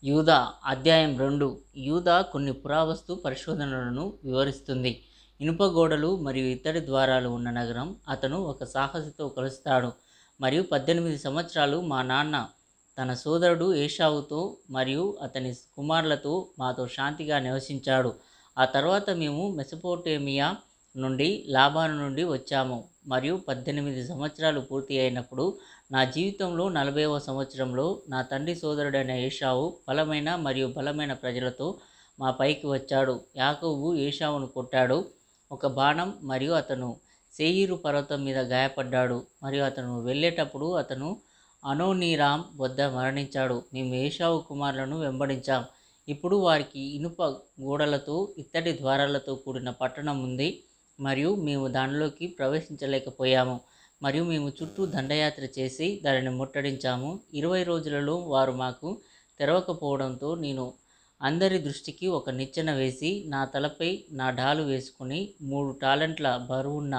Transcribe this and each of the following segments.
యూదా అధ్యాయం 2. యూదా కొన్ని పురావస్తు పరిశోధనలను వివరిస్తుంది. ఇనుప గోడలు మరియు ఇత్తడి ద్వారాలు ఉన్న నగరం. అతను ఒక సాహసితో కలుస్తాడు. మరియు 18 సంవత్సరాలు మా నాన్న తన సోదరుడు ఏషావుతో మరియు అతని కుమారులతో మాతో శాంతిగా నివసించాడు. ఆ తర్వాత మేము మెసొపొటేమియా నుండి లాబాను నుండి వచ్చాము. మరియు 18 సంవత్సరాలు పూర్తి అయినప్పుడు నా జీవితంలో 40వ సంవత్సరంలో నా తండ్రి సోదరుడైన ఏషావు బలమైన మరియు బలమైన ప్రజలతో మా పైకి వచ్చాడు. యాకోబు ఏషావును కొట్టాడు ఒక బాణం, మరియు అతను శేయీరు పర్వతం మీద గాయపడ్డాడు. మరియు అతను వెళ్ళేటప్పుడు అతను అనోనీరామ్ వద్ద మరణించాడు. మేము ఏషావు కుమారులను వెంబడించాం. ఇప్పుడు వారికి ఇనుప గోడలతో ఇత్తడి ద్వారాలతో కూడిన పట్టణం ఉంది మరియు మేము దానిలోకి ప్రవేశించలేకపోయాము. మరియు మేము చుట్టూ దండయాత్ర చేసి దానిని ముట్టడించాము. 20 రోజులలో వారు మాకు తెరవకపోవడంతో నేను అందరి దృష్టికి ఒక నిచ్చెన వేసి నా తలపై నా డాలు వేసుకుని 3 టాలెంట్ల బరువున్న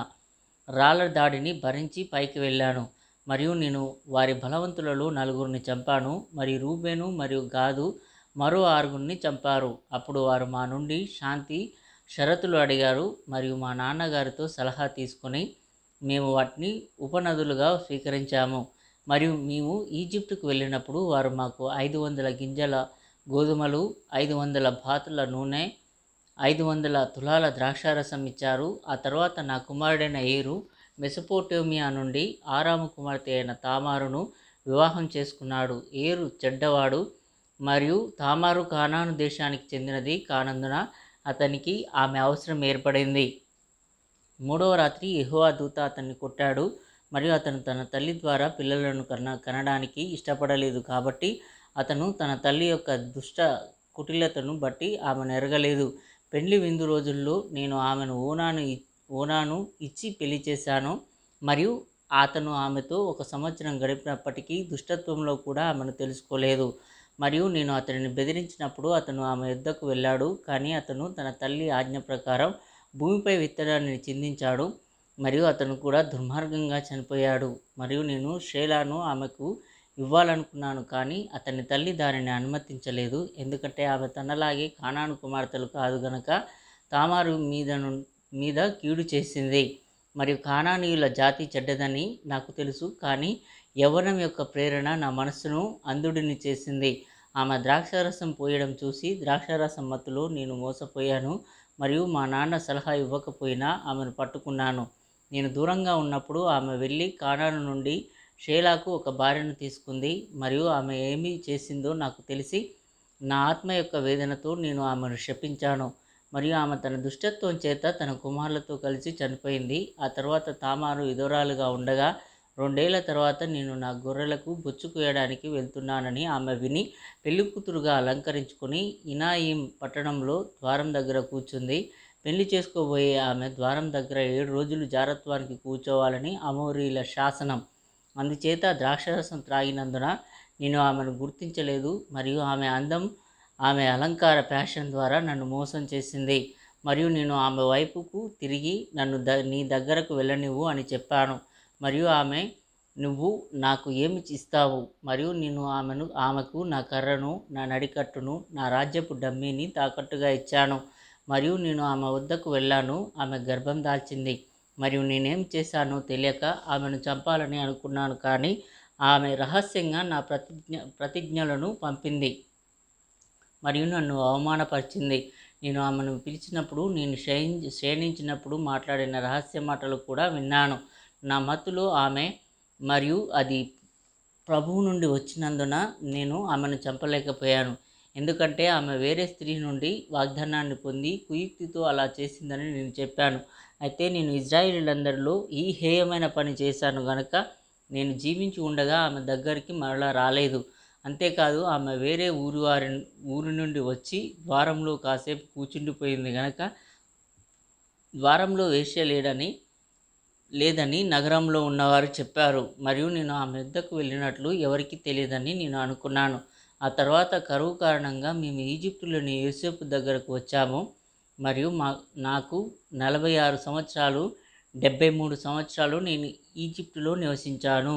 రాళ్ల దాడిని భరించి పైకి వెళ్ళాను. మరియు నేను వారి బలవంతులలో 4 చంపాను. మరియు రూబేను మరియు గాదు మరో 6 చంపారు. అప్పుడు వారు మా నుండి శాంతి షరతులు అడిగారు మరియు మా నాన్నగారితో సలహా తీసుకొని మేము వాటిని ఉపనదులుగా స్వీకరించాము. మరియు మేము ఈజిప్టుకు వెళ్ళినప్పుడు వారు మాకు 500 గింజల గోధుమలు, 500 బాతుల నూనె, 500 తులాల ద్రాక్షారసం ఇచ్చారు. ఆ తర్వాత నా కుమారుడైన ఏరు మెసొపొటేమియా నుండి ఆరాము కుమార్తె అయిన తామారును వివాహం చేసుకున్నాడు. ఏరు చెడ్డవాడు మరియు తామారు కానాను దేశానికి చెందినది కానందున అతనికి ఆమె అవసరం ఏర్పడింది. 3వ రాత్రి యెహోవా దూత అతన్ని కొట్టాడు మరియు అతను తన తల్లి ద్వారా పిల్లలను కనడానికి ఇష్టపడలేదు. కాబట్టి అతను తన తల్లి యొక్క దుష్ట కుటిలతను బట్టి ఆమెను ఎరగలేదు. పెండ్లి విందు రోజుల్లో నేను ఆమెను ఓనాను ఇచ్చి పెళ్లి చేశాను. మరియు అతను ఆమెతో 1 సంవత్సరం గడిపినప్పటికీ దుష్టత్వంలో కూడా ఆమెను తెలుసుకోలేదు. మరియు నేను అతనిని బెదిరించినప్పుడు అతను ఆమె యొద్దకు వెళ్ళాడు. కానీ అతను తన తల్లి ఆజ్ఞ ప్రకారం భూమిపై విత్తనాన్ని చిందించాడు మరియు అతను కూడా దుర్మార్గంగా చనిపోయాడు. మరియు నేను షేలాను ఆమెకు ఇవ్వాలనుకున్నాను, కానీ అతని తల్లి దానిని అనుమతించలేదు, ఎందుకంటే ఆమె తనలాగే కానాను కుమార్తెలు కాదు గనక తామారు మీద కీడు చేసింది. మరియు కానానీయుల జాతి చెడ్డదని నాకు తెలుసు, కానీ యవ్వనం యొక్క ప్రేరణ నా మనస్సును అంధుడిని చేసింది. ఆమె ద్రాక్షారసం పోయడం చూసి ద్రాక్షారసం మత్తులో నేను మోసపోయాను మరియు మా నాన్న సలహా ఇవ్వకపోయినా ఆమెను పట్టుకున్నాను. నేను దూరంగా ఉన్నప్పుడు ఆమె వెళ్ళి కానాను నుండి షేలాకు ఒక భార్యను తీసుకుంది. మరియు ఆమె ఏమి చేసిందో నాకు తెలిసి నా ఆత్మ యొక్క వేదనతో నేను ఆమెను శపించాను. మరియు ఆమె తన దుష్టత్వం చేత తన కుమారులతో కలిసి చనిపోయింది. ఆ తర్వాత తామారు విధవరాలుగా ఉండగా 2 ఏళ్ల తర్వాత నేను నా గొర్రెలకు బొచ్చు కోయడానికి వెళ్తున్నానని ఆమె విని పెళ్లికూతురుగా అలంకరించుకొని ఇనాయిం పట్టణంలో ద్వారం దగ్గర కూర్చుంది. పెళ్లి చేసుకోబోయే ఆమె ద్వారం దగ్గర 7 రోజులు జారత్వానికి కూర్చోవాలని అమోరీల శాసనం. అందుచేత ద్రాక్షరసం త్రాగినందున నేను ఆమెను గుర్తించలేదు. మరియు ఆమె అందం, ఆమె అలంకార ఫ్యాషన్ ద్వారా నన్ను మోసం చేసింది. మరియు నేను ఆమె వైపుకు తిరిగి నన్ను నీ దగ్గరకు వెళ్ళనివ్వు అని చెప్పాను. మరియు ఆమె, నువ్వు నాకు ఏమి ఇస్తావు? మరియు నేను ఆమెకు నా కర్రను, నా నడికట్టును, నా రాజ్యపు డమ్మీని తాకట్టుగా ఇచ్చాను. మరియు నేను ఆమె వద్దకు వెళ్ళాను. ఆమె గర్భం దాల్చింది. మరియు నేనేం చేశానో తెలియక ఆమెను చంపాలని అనుకున్నాను, కానీ ఆమె రహస్యంగా నా ప్రతిజ్ఞలను పంపింది మరియు నన్ను అవమానపరిచింది. నేను ఆమెను పిలిచినప్పుడు, నేను క్షీణించినప్పుడు మాట్లాడిన రహస్య మాటలు కూడా విన్నాను. నా మత్తులో ఆమె, మరియు అది ప్రభువు నుండి వచ్చినందున నేను ఆమెను చంపలేకపోయాను, ఎందుకంటే ఆమె వేరే స్త్రీ నుండి వాగ్దానాన్ని పొంది కుయుక్తితో అలా చేసిందని నేను చెప్పాను. అయితే నేను ఇశ్రాయేలీయులందరిలో ఈ హేయమైన పని చేశాను గనుక నేను జీవించి ఉండగా ఆమె దగ్గరికి మరలా రాలేదు. అంతేకాదు ఆమె వేరే ఊరి నుండి వచ్చి ద్వారంలో కాసేపు కూర్చుండిపోయింది గనక ద్వారంలో వేశ్య లేదని నగరంలో ఉన్నవారు చెప్పారు. మరియు నేను ఆమె వద్దకు వెళ్ళినట్లు ఎవరికీ తెలియదని నేను అనుకున్నాను. ఆ తర్వాత కరువు కారణంగా మేము ఈజిప్టులోని యోసేపు దగ్గరకు వచ్చాము. మరియు నాకు 46 సంవత్సరాలు 73 సంవత్సరాలు నేను ఈజిప్టులో నివసించాను.